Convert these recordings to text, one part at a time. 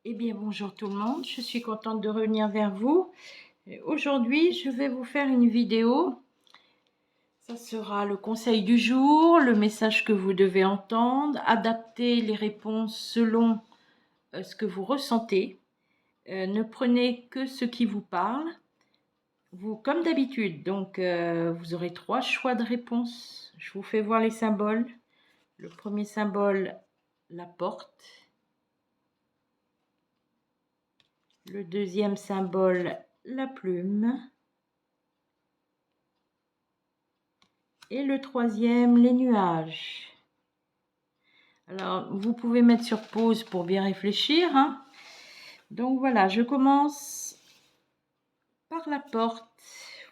Eh bien, bonjour tout le monde, je suis contente de revenir vers vous. Aujourd'hui, je vais vous faire une vidéo. Ça sera le conseil du jour, le message que vous devez entendre, adapter les réponses selon ce que vous ressentez. Ne prenez que ce qui vous parle. Vous, comme d'habitude, donc vous aurez 3 choix de réponses. Je vous fais voir les symboles. Le premier symbole, la porte. Le deuxième symbole, la plume. Et le troisième, les nuages. Alors, vous pouvez mettre sur pause pour bien réfléchir, hein. Donc voilà, je commence par la porte.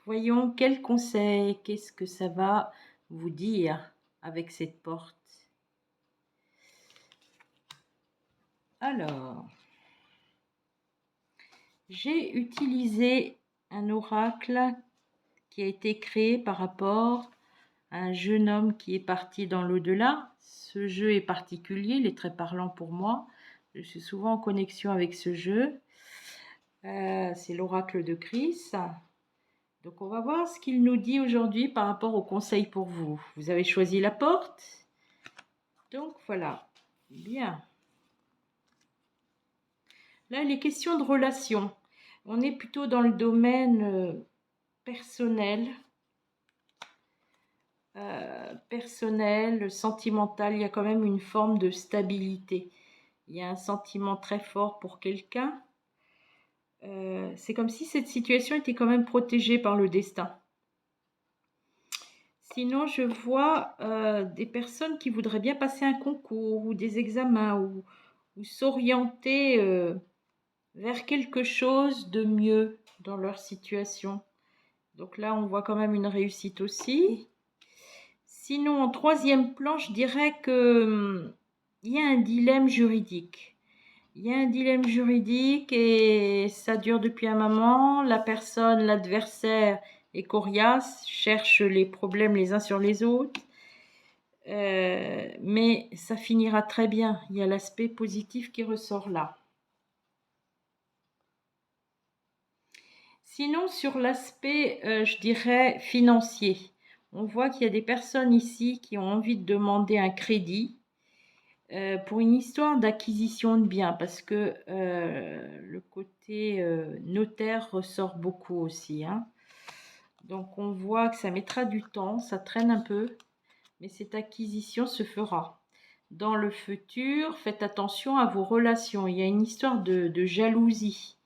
Voyons quel conseil, qu'est-ce que ça va vous dire avec cette porte. Alors, j'ai utilisé un oracle qui a été créé par rapport à un jeune homme qui est parti dans l'au-delà. Ce jeu est particulier, il est très parlant pour moi. Je suis souvent en connexion avec ce jeu. C'est l'oracle de Chris. Donc on va voir ce qu'il nous dit aujourd'hui par rapport au conseil pour vous. Vous avez choisi la porte. Donc voilà. Bien. Là, il est question de relation. On est plutôt dans le domaine personnel. Personnel, sentimental. Il y a quand même une forme de stabilité. Il y a un sentiment très fort pour quelqu'un. C'est comme si cette situation était quand même protégée par le destin. Sinon, je vois des personnes qui voudraient bien passer un concours ou des examens ou s'orienter vers quelque chose de mieux dans leur situation. Donc là, on voit quand même une réussite aussi. Sinon, en troisième plan, je dirais que il y a un dilemme juridique. Il y a un dilemme juridique et ça dure depuis un moment. La personne, l'adversaire est coriace, cherche les problèmes les uns sur les autres. Mais ça finira très bien. Il y a l'aspect positif qui ressort là. Sinon, sur l'aspect, je dirais, financier, on voit qu'il y a des personnes ici qui ont envie de demander un crédit pour une histoire d'acquisition de biens, parce que le côté notaire ressort beaucoup aussi, hein. Donc on voit que ça mettra du temps, ça traîne un peu, mais cette acquisition se fera. Dans le futur, faites attention à vos relations. Il y a une histoire de jalousie.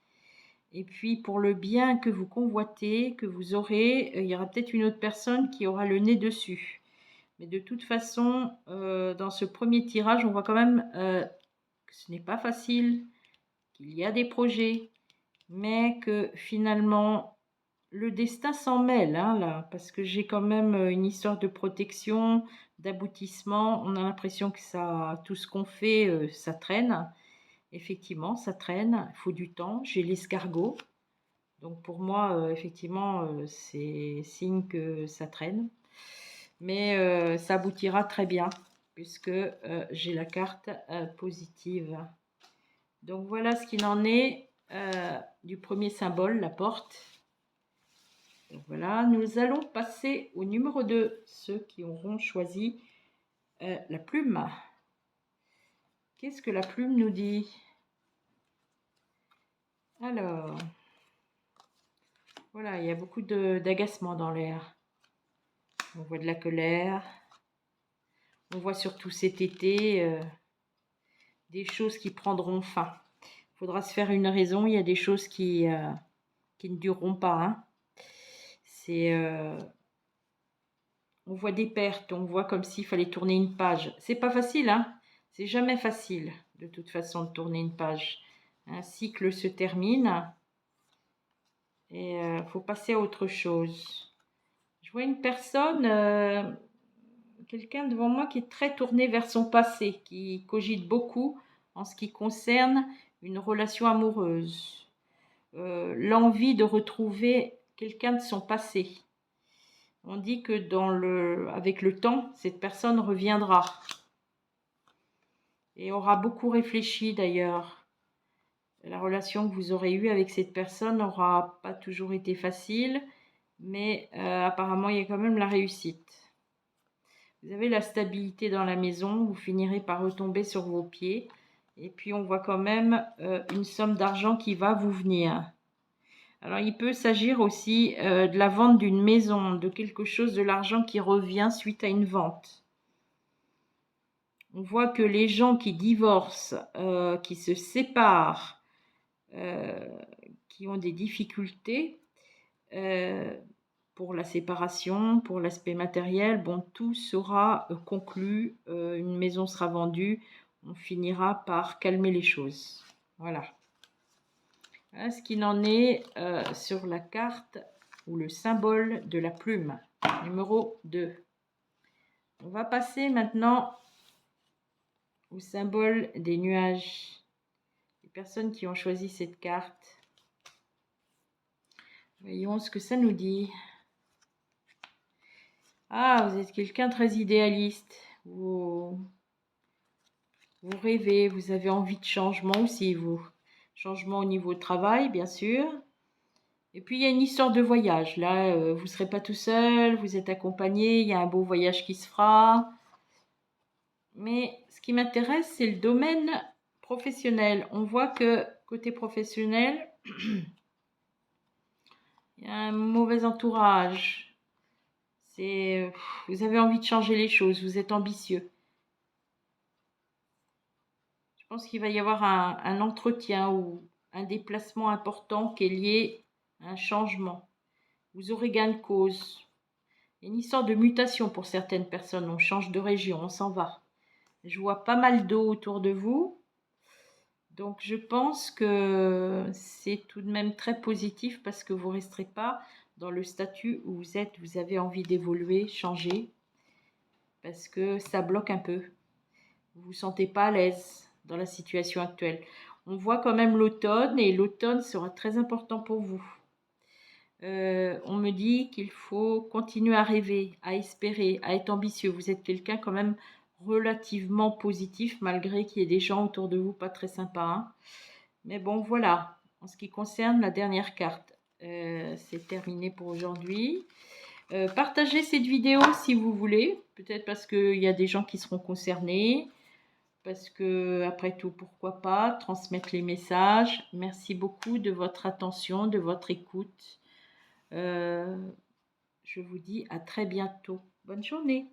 Et puis pour le bien que vous convoitez, que vous aurez, il y aura peut-être une autre personne qui aura le nez dessus. Mais de toute façon, dans ce premier tirage, on voit quand même que ce n'est pas facile, qu'il y a des projets, mais que finalement, le destin s'en mêle, hein, là, parce que j'ai quand même une histoire de protection, d'aboutissement. On a l'impression que ça, tout ce qu'on fait, ça traîne. Effectivement, ça traîne, il faut du temps. J'ai l'escargot. Donc pour moi, effectivement, c'est signe que ça traîne. Mais ça aboutira très bien, puisque j'ai la carte positive. Donc voilà ce qu'il en est du premier symbole, la porte. Donc voilà, nous allons passer au numéro 2, ceux qui auront choisi la plume. Qu'est-ce que la plume nous dit? Alors, voilà, il y a beaucoup d'agacement dans l'air. On voit de la colère. On voit surtout cet été des choses qui prendront fin. Il faudra se faire une raison. Il y a des choses qui ne dureront pas, hein. On voit des pertes. On voit comme s'il fallait tourner une page. C'est pas facile, hein. C'est jamais facile, de toute façon, de tourner une page. Un cycle se termine et faut passer à autre chose. Je vois une personne, quelqu'un devant moi qui est très tourné vers son passé, qui cogite beaucoup en ce qui concerne une relation amoureuse. L'envie de retrouver quelqu'un de son passé. On dit que avec le temps, cette personne reviendra et aura beaucoup réfléchi d'ailleurs. La relation que vous aurez eue avec cette personne n'aura pas toujours été facile, mais apparemment, il y a quand même la réussite. Vous avez la stabilité dans la maison, vous finirez par retomber sur vos pieds. Et puis, on voit quand même une somme d'argent qui va vous venir. Alors, il peut s'agir aussi de la vente d'une maison, de quelque chose, de l'argent qui revient suite à une vente. On voit que les gens qui divorcent, qui se séparent, qui ont des difficultés pour la séparation, pour l'aspect matériel, bon, tout sera conclu, une maison sera vendue, on finira par calmer les choses. Voilà. Voilà ce qu'il en est sur la carte ou le symbole de la plume, numéro 2. On va passer maintenant au symbole des nuages. Les personnes qui ont choisi cette carte. Voyons ce que ça nous dit. Ah, vous êtes quelqu'un de très idéaliste. Vous rêvez, vous avez envie de changement aussi, vous. Changement au niveau de travail, bien sûr. Et puis, il y a une histoire de voyage. Là, vous ne serez pas tout seul, vous êtes accompagné, il y a un beau voyage qui se fera. Mais ce qui m'intéresse, c'est le domaine professionnel. On voit que côté professionnel, il y a un mauvais entourage. Vous avez envie de changer les choses, vous êtes ambitieux. Je pense qu'il va y avoir un entretien ou un déplacement important qui est lié à un changement. Vous aurez gain de cause. Il y a une histoire de mutation pour certaines personnes. On change de région, on s'en va. Je vois pas mal d'eau autour de vous. Donc je pense que c'est tout de même très positif parce que vous ne resterez pas dans le statut où vous êtes. Vous avez envie d'évoluer, changer. Parce que ça bloque un peu. Vous ne vous sentez pas à l'aise dans la situation actuelle. On voit quand même l'automne et l'automne sera très important pour vous. On me dit qu'il faut continuer à rêver, à espérer, à être ambitieux. Vous êtes quelqu'un quand même relativement positif malgré qu'il y ait des gens autour de vous pas très sympas. Hein. Mais bon, voilà. En ce qui concerne la dernière carte, c'est terminé pour aujourd'hui. Partagez cette vidéo si vous voulez. Peut-être parce qu'il y a des gens qui seront concernés. Parce que, après tout, pourquoi pas transmettre les messages. Merci beaucoup de votre attention, de votre écoute. Je vous dis à très bientôt. Bonne journée.